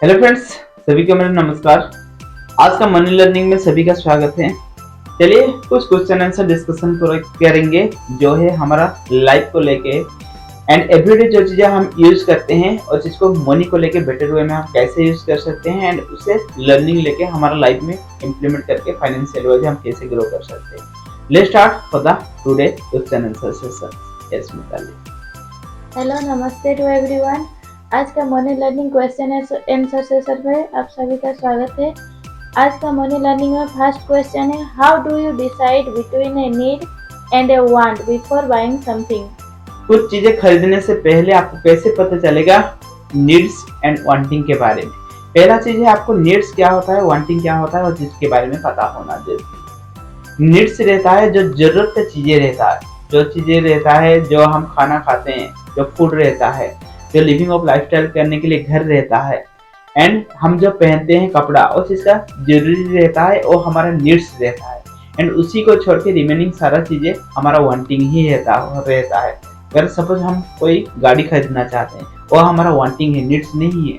Hello friends, सभी को मेरा नमस्कार। आज का मनी लर्निंग में सभी का स्वागत है। चलिए कुछ क्वेश्चन आंसर डिस्कशन करेंगे जो है हमारा लाइफ को लेके एंड एवरीडे जो चीज़ें हम यूज करते हैं और जिसको मनी को लेके बेटर वे में हम कैसे यूज कर सकते हैं एंड उसे लर्निंग लेके हमारा लाइफ में इम्प्लीमेंट करके फाइनेंशियल वाइज हम कैसे ग्रो कर सकते हैं। Let's start for the today question answer session. Yes Mitali. Hello, namaste to everyone. आज का money learning question answer session में आप सभी का स्वागत है। आज का मनी लर्निंग में फर्स्ट क्वेश्चन है, how do you decide between a need and a want before buying something. कुछ चीजें खरीदने से पहले आपको कैसे पता चलेगा नीड्स एंड वांटिंग के बारे में। पहला चीज है आपको नीड्स क्या होता है, वांटिंग क्या होता है और जिसके बारे में पता होना जरूरी। नीड्स रहता है जो जरूरत की चीजें रहता है, जो चीजें रहता है जो हम खाना खाते हैं, जो फूड रहता है, जो लिविंग ऑफ लाइफस्टाइल करने के लिए घर रहता है एंड हम जो पहनते हैं कपड़ा उस चीज का जरूरी रहता है वो हमारा नीड्स रहता है एंड उसी को छोड़ के रिमेनिंग सारा चीजें हमारा वांटिंग ही रहता है। अगर सपोज हम कोई गाड़ी खरीदना चाहते हैं वो हमारा वांटिंग है, नीड्स नहीं है।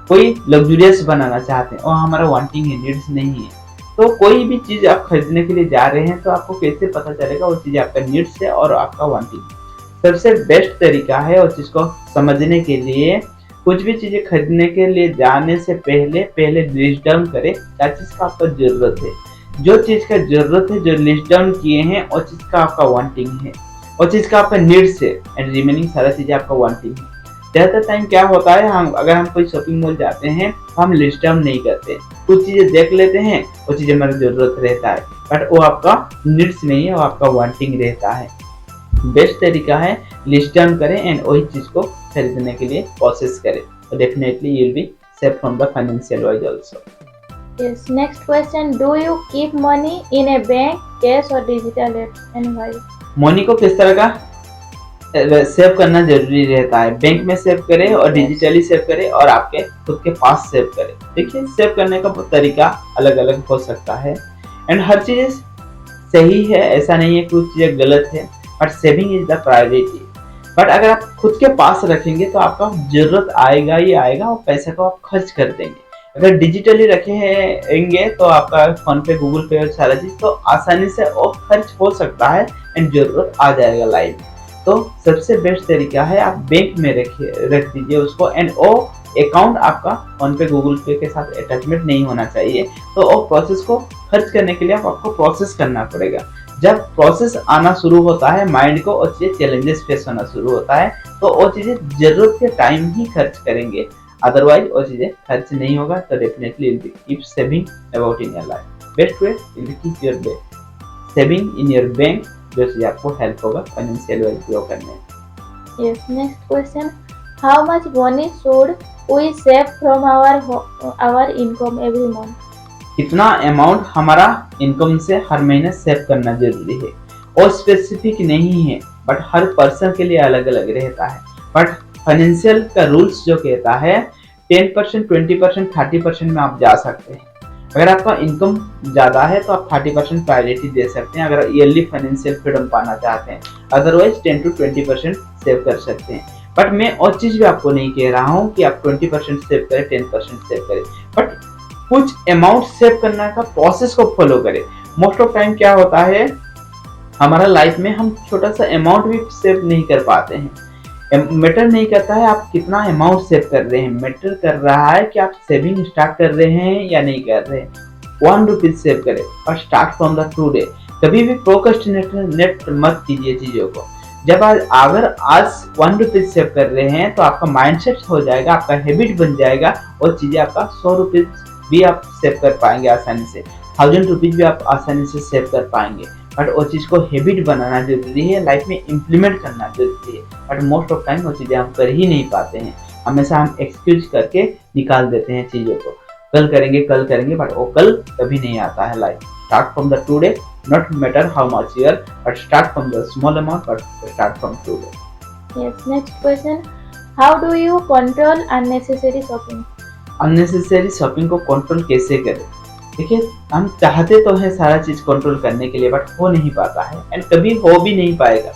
कोई लग्जूरियस बनाना चाहते हैं वो हमारा वांटिंग है, नीड्स नहीं है। तो कोई भी चीज आप खरीदने के लिए जा रहे हैं तो आपको कैसे पता चलेगा वो चीज आपका नीड्स है और आपका वांटिंग। सबसे बेस्ट तरीका है और चीज को समझने के लिए कुछ भी चीजें खरीदने के लिए जाने से पहले लिस्ट डाउन करें क्या चीज का आपका जरूरत है। जो चीज का जरूरत है, जो लिस्ट डाउन किए हैं और चीज का आपका वांटिंग है और चीज का आपका नीड्स है एंड रिमेनिंग सारा चीजें आपका वांटिंग है। ज्यादातर टाइम क्या होता है, अगर हम कोई शॉपिंग मॉल जाते हैं तो हम लिस्ट डाउन नहीं करते, कुछ चीजें देख लेते हैं, वो चीजें हमारी जरूरत रहता है बट वो आपका नीड्स नहीं है, वो आपका वांटिंग रहता है। बेस्ट तरीका है लिस्ट डाउन करें एंड वही चीज को खरीदने के लिए प्रोसेस करें तो definitely you will be safe from the financial wise also. Yes, next question, do you keep money in a bank, cash or digital and why? Money को किस तरह का सेव करना जरूरी रहता है, बैंक में सेव करें और डिजिटली सेव करें और आपके खुद के पास सेव करें। देखिए सेव करने का तरीका अलग अलग हो सकता है एंड हर चीज सही है ऐसा नहीं है, कुछ चीजें गलत है but saving is the priority. But अगर आप खुद के पास रखेंगे तो आपका जरूरत आएगा ही आएगा और पैसे को आप खर्च कर देंगे। अगर डिजिटली रखेंगे तो आपका फोन पे, गूगल पे और सारा चीज तो आसानी से और खर्च हो सकता है एंड जरूरत आ जाएगा लाइफ में। तो सबसे बेस्ट तरीका है आप बैंक में रख दीजिए उसको एंड वो अकाउंट आपका फोन पे, गूगल पे के साथ अटैचमेंट नहीं होना चाहिए। तो वो प्रोसेस को खर्च करने के लिए आपको प्रोसेस करना पड़ेगा। जब प्रोसेस आना शुरू होता है माइंड को और चीजें चैलेंजेस फेस होना शुरू होता है तो वो चीजें जरूरत के टाइम ही खर्च करेंगे, अदरवाइज वो चीजें खर्च नहीं होगा। तो definitely will be keep saving about in your life. Best way will be keep your saving in your bank, जो चीज आपको हेल्प होगा फाइनेंशियल वेल्थ ग्रो करने में। Yes, next question, how much money should we save from our income every month? कितना amount हमारा income से हर महीने सेव करना जरूरी है और स्पेसिफिक नहीं है बट हर पर्सन के लिए अलग अलग रहता है। बट फाइनेंशियल का रूल्स जो कहता है 10%, 20%, 30% में आप जा सकते हैं। अगर आपका इनकम ज़्यादा है तो आप 30% प्रायोरिटी दे सकते हैं अगर ईयरली फाइनेंशियल फ्रीडम पाना चाहते हैं, अदरवाइज 10 to 20% सेव कर सकते हैं। बट मैं और चीज़ भी आपको नहीं कह रहा हूँ कि आप 20% सेव करें, 10% सेव करें, बट कुछ अमाउंट सेव करने का प्रोसेस को फॉलो करें। मोस्ट ऑफ टाइम क्या होता है हमारा लाइफ में हम छोटा सा अमाउंट भी सेव नहीं कर पाते हैं। मैटर नहीं करता है आप कितना अमाउंट सेव कर रहे हैं, मैटर कर रहा है कि आप सेविंग स्टार्ट कर रहे हैं या नहीं कर रहे हैं। 1 रुपीज सेव करें और स्टार्ट फ्रॉम द टुडे। कभी भी प्रोक्रेस्टिनेट मत कीजिए चीजों को। जब अगर आज 1 रुपीज सेव कर रहे हैं तो आपका माइंडसेट हो जाएगा, आपका हैबिट बन जाएगा और चीजें आपका 100 रुपीज भी आप सेव कर पाएंगे आसानी से, 1000 रुपीज भी आप आसानी से सेव कर पाएंगे। बट वो चीज़ को हैबिट बनाना जरूरी है, लाइफ में इम्प्लीमेंट करना जरूरी है। बट मोस्ट ऑफ टाइम वो चीज़ें हम कर ही नहीं पाते हैं, हमेशा हम एक्सक्यूज करके निकाल देते हैं चीज़ों को, कल करेंगे बट वो कल कभी नहीं आता है। Life start from the today, not matter how much year but start from the small amount but start from today. Yes, next question, how do you control unnecessary shopping? Unnecessary shopping को control कैसे करें। देखिए हम चाहते तो हैं सारा चीज कंट्रोल करने के लिए बट हो नहीं पाता है एंड कभी हो भी नहीं पाएगा।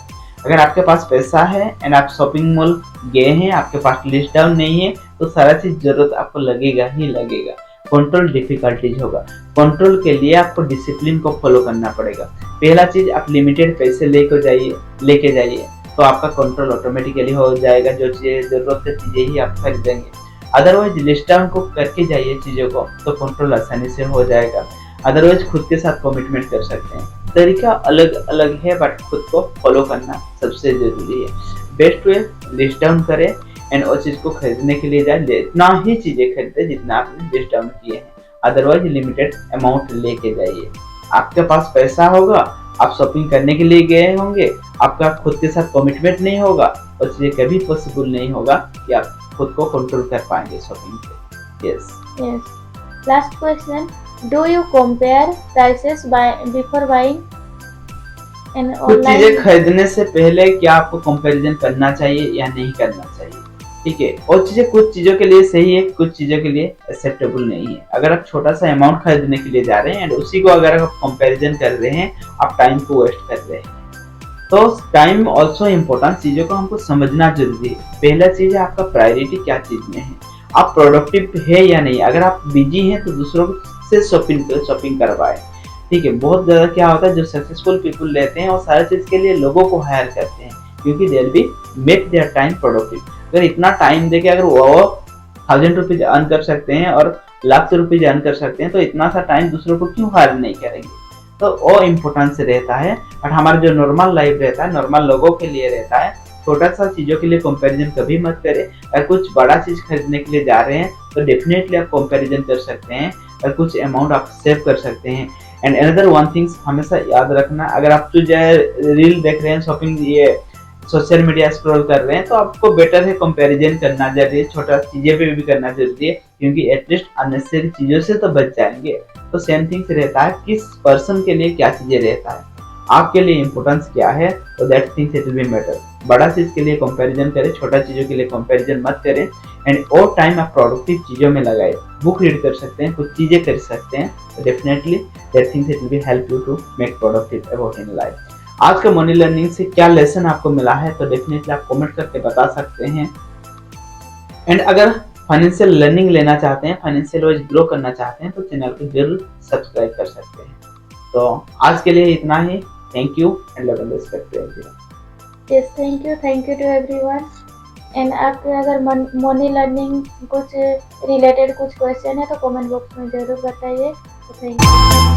अगर आपके पास पैसा है एंड आप शॉपिंग मॉल गए हैं, आपके पास लिस्ट डाउन नहीं है, तो सारा चीज जरूरत आपको लगेगा ही लगेगा। कंट्रोल डिफिकल्टीज होगा। कंट्रोल के लिए आपको डिसिप्लिन को फॉलो करना पड़ेगा। पहला चीज, आप लिमिटेड पैसे लेके जाइए तो आपका कंट्रोल ऑटोमेटिकली हो जाएगा। जो चीजें जरूरत है चीजें ही आप खरीदेंगे। अदरवाइज लिस्ट डाउन को करके जाइए चीजों को, तो कंट्रोल आसानी से हो जाएगा। अदरवाइज खुद के साथ कमिटमेंट कर सकते हैं। तरीका अलग अलग है, बट खुद को फॉलो करना सबसे जरूरी है। बेस्ट वे, लिस्ट डाउन करें एंड उस चीज को खरीदने के लिए जाए, इतना ही चीजें खरीदे जितना आपने लिस्ट डाउन किए हैं। अदरवाइज लिमिटेड अमाउंट लेके जाइए। आपके पास पैसा होगा, आप शॉपिंग करने के लिए गए होंगे, आपका खुद के साथ कमिटमेंट नहीं होगा, और चीजें कभी पॉसिबल नहीं होगा कि आप खुद को कंट्रोल कर पाएंगे शॉपिंग पे। Yes. Last question, do you compare prices before buying इन कुछ ऑनलाइन? चीजें खरीदने से पहले क्या आपको कंपैरिजन करना चाहिए या नहीं करना चाहिए, ठीक है। और चीजें कुछ चीजों के लिए सही है, कुछ चीजों के लिए एक्सेप्टेबल नहीं है। अगर आप छोटा सा अमाउंट खरीदने के लिए जा रहे हैं एंड उसी को अगर आप कंपैरिजन कर रहे हैं, आप टाइम को वेस्ट कर रहे हैं। तो टाइम ऑल्सो इम्पोर्टेंट, चीजों को हमको समझना जरूरी है। पहला चीज है आपका प्रायोरिटी क्या चीज में है, आप प्रोडक्टिव है या नहीं। अगर आप बिजी हैं तो दूसरों से शॉपिंग करवाएं, ठीक है। बहुत ज्यादा क्या होता है, जो सक्सेसफुल पीपल रहते हैं वो सारी चीज के लिए लोगों को हायर करते हैं, क्योंकि they will be make their time productive. अगर इतना टाइम देके अगर वो 1000 रुपीज अर्न कर सकते हैं और लाख रुपीज अर्न कर सकते हैं, तो इतना सा टाइम दूसरों को क्यों हायर नहीं करेंगे। तो वो इम्पोर्टेंस रहता है। बट हमारा जो नॉर्मल लाइफ रहता है, नॉर्मल लोगों के लिए रहता है, छोटा सा चीजों के लिए कंपैरिजन कभी मत करें। अगर कुछ बड़ा चीज खरीदने के लिए जा रहे हैं तो डेफिनेटली आप कंपैरिजन कर सकते हैं और कुछ अमाउंट आप सेव कर सकते हैं। एंड अनदर वन थिंग्स हमेशा याद रखना, अगर आप जो रील देख रहे हैं, शॉपिंग ये सोशल मीडिया स्क्रॉल कर रहे हैं, तो आपको बेटर है कंपैरिजन करना जरूरी है। छोटा चीजें पे भी करना जरूरी है, क्योंकि एटलीस्ट अननेसेसरी चीजों से तो बच जाएंगे। तो सेम थिंग्स रहता है, किस पर्सन के लिए क्या चीजें रहता है, आपके लिए इम्पोर्टेंस क्या है, तो that things it will B matter. बड़ा चीज के लिए कंपैरिजन करें, छोटा चीजों के लिए कंपैरिजन मत करें। एंड और टाइम आप प्रोडक्टिव चीजों में लगाए, बुक रीड कर सकते हैं, कुछ चीजें कर सकते हैं, तो definitely that things it will be help you to make productive about in life. आज का मनी लर्निंग से क्या लेसन आपको मिला है, तो डेफिनेटली आप कमेंट करके बता सकते हैं। एंड अगर फाइनेंशियल लर्निंग लेना चाहते हैं, फाइनेंशियल वाइज ग्रो करना चाहते हैं, तो चैनल को जरूर सब्सक्राइब कर सकते हैं। तो आज के लिए इतना ही। Thank you and love and respect to everyone. Yes, thank you to everyone. And आपके अगर मनी लर्निंग कुछ रिलेटेड कुछ क्वेश्चन है तो कमेंट बॉक्स में जरूर बताइए। तो थैंक यू।